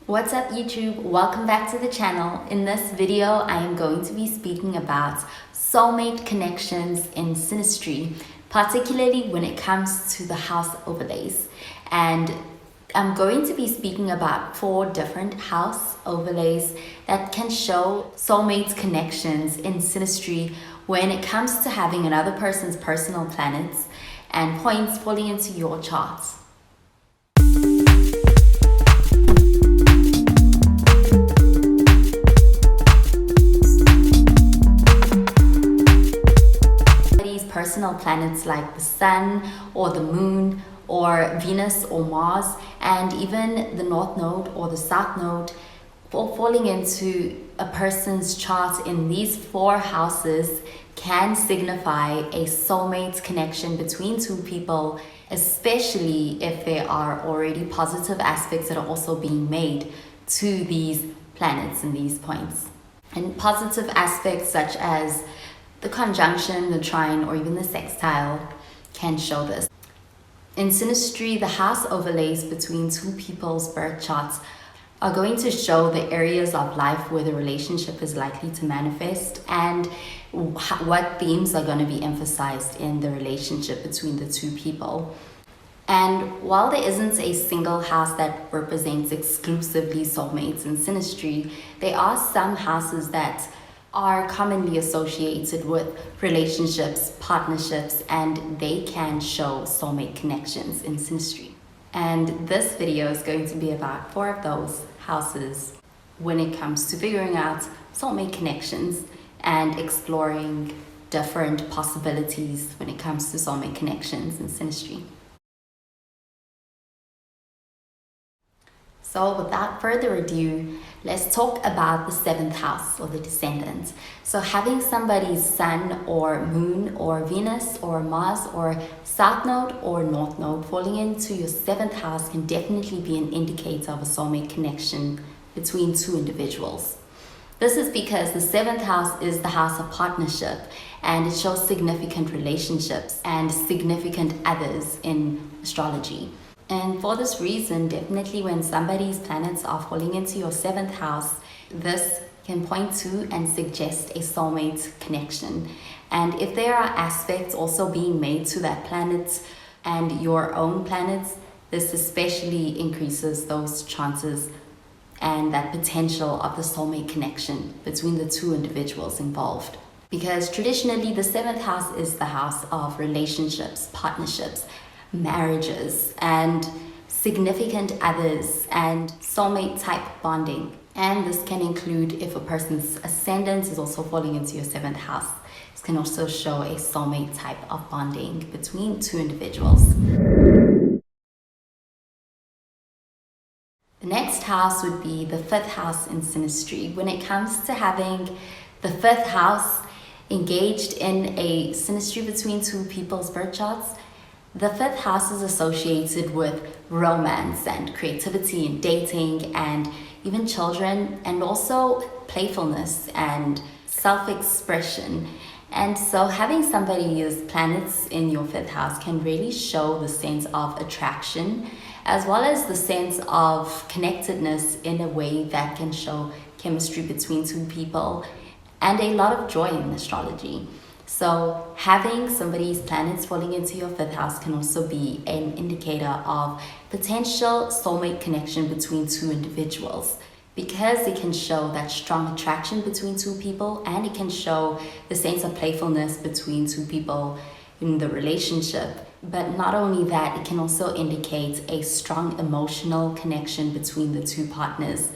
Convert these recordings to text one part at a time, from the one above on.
What's up YouTube? Welcome back to the channel. In this video, I am going to be speaking about soulmate connections in synastry, particularly when it comes to the house overlays. And I'm going to be speaking about 4 different house overlays that can show soulmate connections in synastry when it comes to having another person's personal planets and points falling into your charts. Personal planets like the sun or the moon or Venus or Mars, and even the north node or the south node falling into a person's chart in these 4 houses can signify a soulmate connection between 2 people, especially if there are already positive aspects that are also being made to these planets and these points. And positive aspects such as the conjunction, the trine, or even the sextile can show this. In synastry, the house overlays between 2 people's birth charts are going to show the areas of life where the relationship is likely to manifest and what themes are going to be emphasized in the relationship between the 2 people. And while there isn't a single house that represents exclusively soulmates in synastry, there are some houses that are commonly associated with relationships, partnerships, and they can show soulmate connections in synastry. And this video is going to be about 4 of those houses when it comes to figuring out soulmate connections and exploring different possibilities when it comes to soulmate connections in synastry. So without further ado, let's talk about the 7th house or the descendant. So having somebody's sun or moon or Venus or Mars or south node or north node falling into your 7th house can definitely be an indicator of a soulmate connection between 2 individuals. This is because the 7th house is the house of partnership, and it shows significant relationships and significant others in astrology. And for this reason, definitely when somebody's planets are falling into your 7th house, this can point to and suggest a soulmate connection. And if there are aspects also being made to that planet and your own planets, this especially increases those chances and that potential of the soulmate connection between the 2 individuals involved. Because traditionally, the 7th house is the house of relationships, partnerships, marriages, and significant others, and soulmate type bonding. And this can include if a person's ascendant is also falling into your 7th house. This can also show a soulmate type of bonding between 2 individuals. The next house would be the 5th house in synastry. When it comes to having the 5th house engaged in a synastry between 2 people's birth charts, the 5th house is associated with romance and creativity and dating and even children, and also playfulness and self-expression. And so having somebody's planets in your 5th house can really show the sense of attraction as well as the sense of connectedness in a way that can show chemistry between 2 people and a lot of joy in astrology. So having somebody's planets falling into your 5th house can also be an indicator of potential soulmate connection between 2 individuals, because it can show that strong attraction between 2 people, and it can show the sense of playfulness between 2 people in the relationship. But not only that, it can also indicate a strong emotional connection between the 2 partners,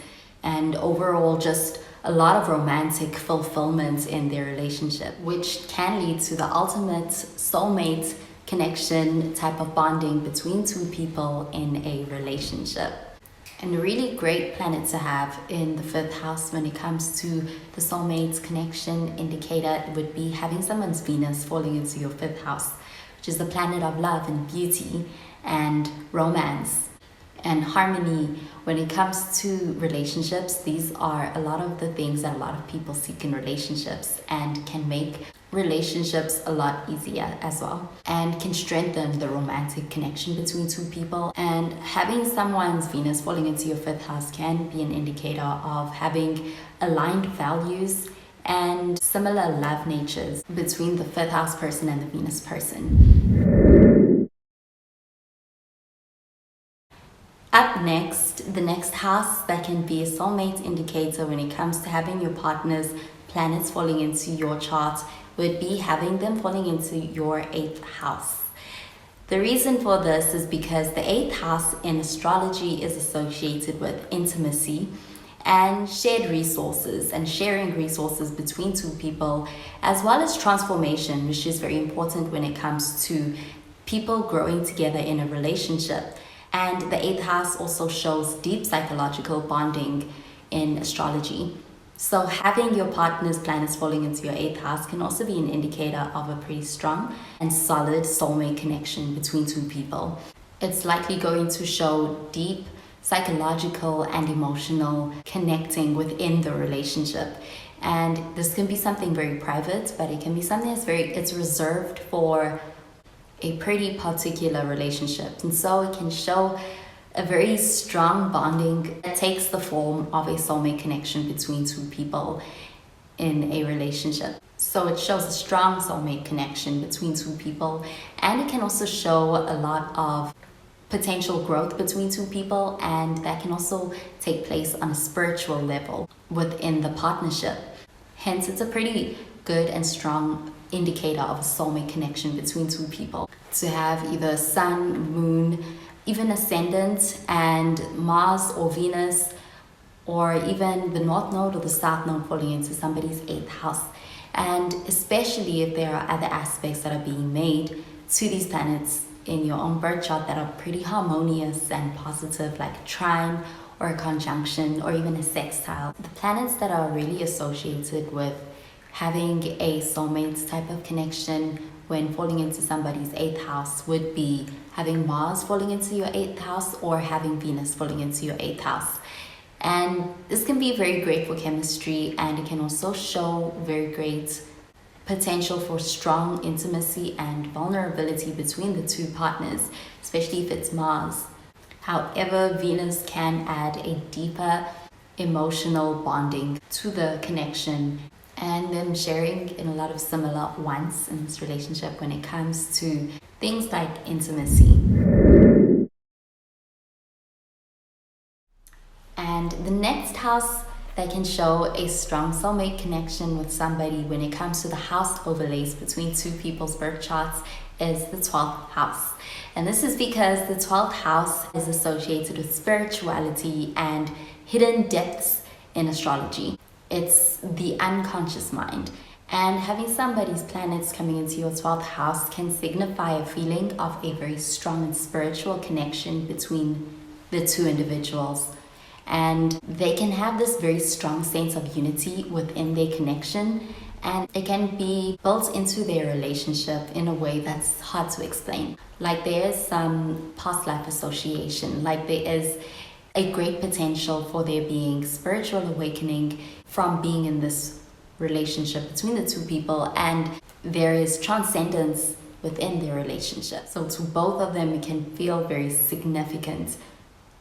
and overall just a lot of romantic fulfillment in their relationship, which can lead to the ultimate soulmate connection type of bonding between 2 people in a relationship. And a really great planet to have in the 5th house when it comes to the soulmate connection indicator would be having someone's Venus falling into your 5th house, which is the planet of love and beauty and romance and harmony. When it comes to relationships, these are a lot of the things that a lot of people seek in relationships and can make relationships a lot easier as well, and can strengthen the romantic connection between two people. And having someone's Venus falling into your fifth house can be an indicator of having aligned values and similar love natures between the fifth house person and the Venus person. Up next, the next house that can be a soulmate indicator when it comes to having your partner's planets falling into your chart would be having them falling into your 8th house. The reason for this is because the 8th house in astrology is associated with intimacy and shared resources and sharing resources between two people, as well as transformation, which is very important when it comes to people growing together in a relationship. And the 8th house also shows deep psychological bonding in astrology. So having your partner's planets falling into your 8th house can also be an indicator of a pretty strong and solid soulmate connection between two people. It's likely going to show deep psychological and emotional connecting within the relationship. And this can be something very private, but it can be something it's reserved for a pretty particular relationship. And so it can show a very strong bonding that takes the form of a soulmate connection between two people in a relationship. So it shows a strong soulmate connection between two people, and it can also show a lot of potential growth between two people, and that can also take place on a spiritual level within the partnership. Hence, it's a pretty good and strong indicator of a soulmate connection between two people. To have either sun, moon, even ascendant and Mars or Venus, or even the North Node or the South Node falling into somebody's 8th house. And especially if there are other aspects that are being made to these planets in your own birth chart that are pretty harmonious and positive, like a trine or a conjunction or even a sextile. The planets that are really associated with having a soulmate type of connection when falling into somebody's 8th house would be having Mars falling into your 8th house or having Venus falling into your 8th house. And this can be very great for chemistry, and it can also show very great potential for strong intimacy and vulnerability between the two partners, especially if it's Mars. However, Venus can add a deeper emotional bonding to the connection, and them sharing in a lot of similar wants in this relationship when it comes to things like intimacy. And the next house that can show a strong soulmate connection with somebody when it comes to the house overlays between two people's birth charts is the 12th house. And this is because the 12th house is associated with spirituality and hidden depths in astrology. It's the unconscious mind. And having somebody's planets coming into your 12th house can signify a feeling of a very strong and spiritual connection between the two individuals. And they can have this very strong sense of unity within their connection, and it can be built into their relationship in a way that's hard to explain. Like there is some past life association, like there is a great potential for there being spiritual awakening from being in this relationship between the two people, and there is transcendence within their relationship. So to both of them, it can feel very significant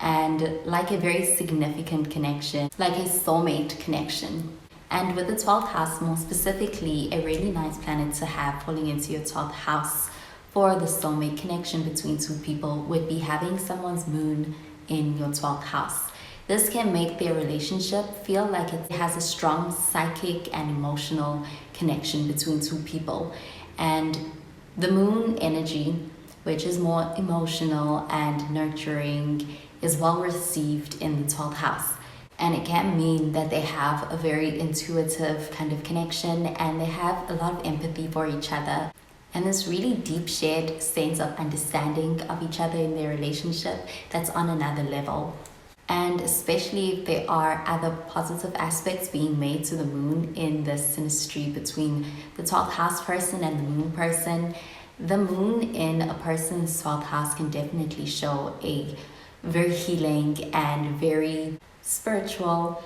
and like a very significant connection, like a soulmate connection. And with the 12th house, more specifically, a really nice planet to have falling into your 12th house for the soulmate connection between two people would be having someone's moon in your 12th house. This can make their relationship feel like it has a strong psychic and emotional connection between two people. And the moon energy, which is more emotional and nurturing, is well received in the 12th house. And it can mean that they have a very intuitive kind of connection, and they have a lot of empathy for each other, and this really deep shared sense of understanding of each other in their relationship that's on another level. And especially if there are other positive aspects being made to the moon in this synastry between the 12th house person and the moon person, the moon in a person's 12th house can definitely show a very healing and very spiritual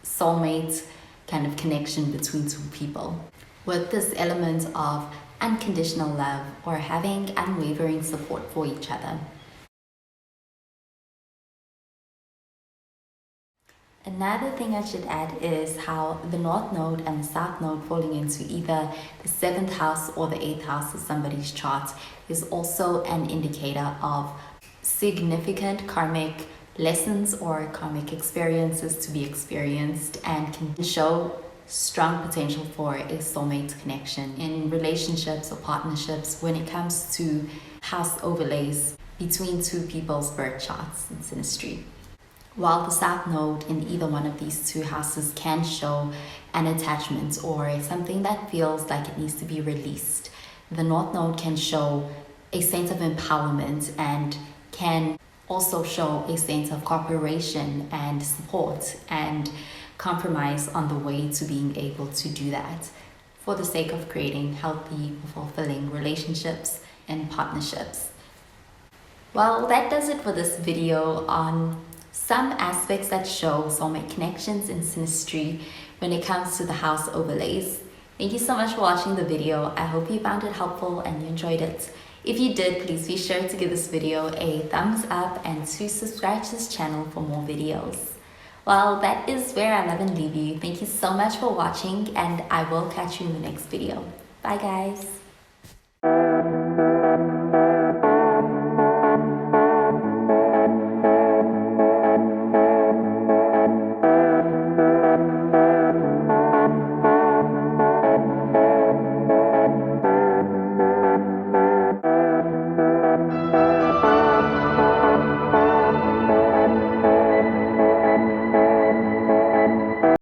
soulmate kind of connection between two people. with this element of unconditional love or having unwavering support for each other. Another thing I should add is how the North Node and the South Node falling into either the 7th house or the 8th house of somebody's chart is also an indicator of significant karmic lessons or karmic experiences to be experienced, and can show strong potential for a soulmate connection in relationships or partnerships when it comes to house overlays between two people's birth charts in synastry. While the South Node in either one of these two houses can show an attachment or something that feels like it needs to be released, the North Node can show a sense of empowerment and can also show a sense of cooperation and support and compromise on the way to being able to do that for the sake of creating healthy, fulfilling relationships and partnerships. Well, that does it for this video on some aspects that show soulmate connections in synastry when it comes to the house overlays. Thank you so much for watching the video. I hope you found it helpful and you enjoyed it. If you did, please be sure to give this video a thumbs up and to subscribe to this channel for more videos. Well, that is where I love and leave you. Thank you so much for watching, and I will catch you in the next video. Bye guys.